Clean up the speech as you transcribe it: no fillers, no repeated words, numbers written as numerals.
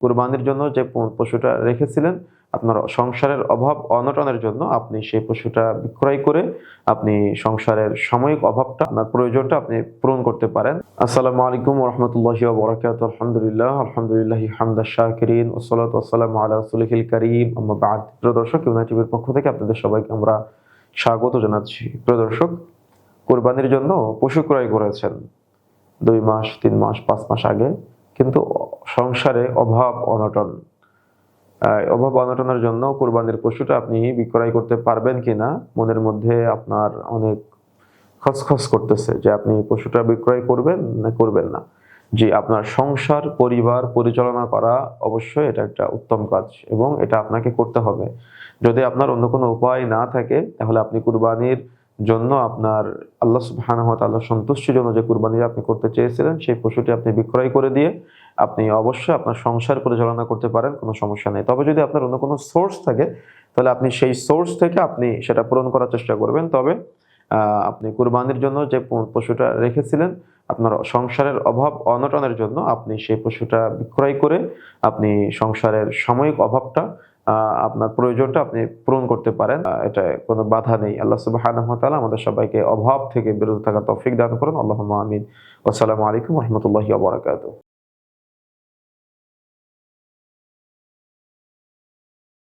কুরবানির জন্য যে পশুটা রেখেছিলেন, আপনার সংসারের অভাব অনটনের জন্য আপনি সেই পশুটা বিক্রয় করে আপনি সংসারের সাময়িক অভাবটা, আপনার প্রয়োজনটা আপনি পূরণ করতে পারেন। আসসালামু আলাইকুম ওয়া রাহমাতুল্লাহি ওয়া বারাকাতুহু। আলহামদুলিল্লাহি হামদাশ শাকিরিন ওয়া সলাতু ওয়াসসালামু আলা রাসূলিল কারীম, আম্মা বা'দ। প্রিয় দর্শক, ইউনাইটেড টিভির পক্ষ থেকে আপনাদের সবাইকে আমরা স্বাগত জানাচ্ছি। প্রিয় দর্শক, কুরবানির জন্য পশু ক্রয় করেছেন 2 মাস, 3 মাস, 5 মাস আগে, কিন্তু সংসারে অভাব অনটনের জন্য কুরবানির পশুটা আপনি বিক্রয় করতে পারবেন কিনা মনের মধ্যে আপনার অনেক খচখচ করতেছে যে আপনি পশুটা বিক্রয় করবেন না করবেন না। জি, আপনার সংসার পরিবার পরিচালনা করা অবশ্যই এটা একটা উত্তম কাজ এবং এটা আপনাকে করতে হবে। যদি আপনার অন্য কোনো উপায় না থাকে, তাহলে আপনি কুরবানির জন্য আপনার আল্লাহ সুবহানাহু ওয়া তাআলার সন্তুষ্টির জন্য যে কুরবানি আপনি করতে চেয়েছিলেন, সেই পশুটি আপনি বিক্রয় করে দিয়ে আপনি অবশ্যই আপনার সংসার পরিচালনা করতে পারেন, কোনো সমস্যা নেই। তবে যদি আপনার অন্য কোনো সোর্স থাকে, তাহলে আপনি সেই সোর্স থেকে আপনি সেটা পূরণ করার চেষ্টা করবেন। তবে আপনি কুরবানির জন্য যে পশুটা রেখেছিলেন, আপনার সংসারের অভাব অনটনের জন্য আপনি সেই পশুটা বিক্রয় করে আপনি সংসারের সাময়িক অভাবটা, আপনার প্রয়োজনটা আপনি পূরণ করতে পারেন। এটা কোনো বাধা নেই। আল্লাহ সুবহানাহু ওয়া তাআলা আমাদের সবাইকে অভাব থেকে বিরত থাকার তৌফিক দান করুন। আল্লাহুম্মা আমিন। আসসালামু আলাইকুম ওয়া রাহমাতুল্লাহি ওয়া বারাকাতুহু।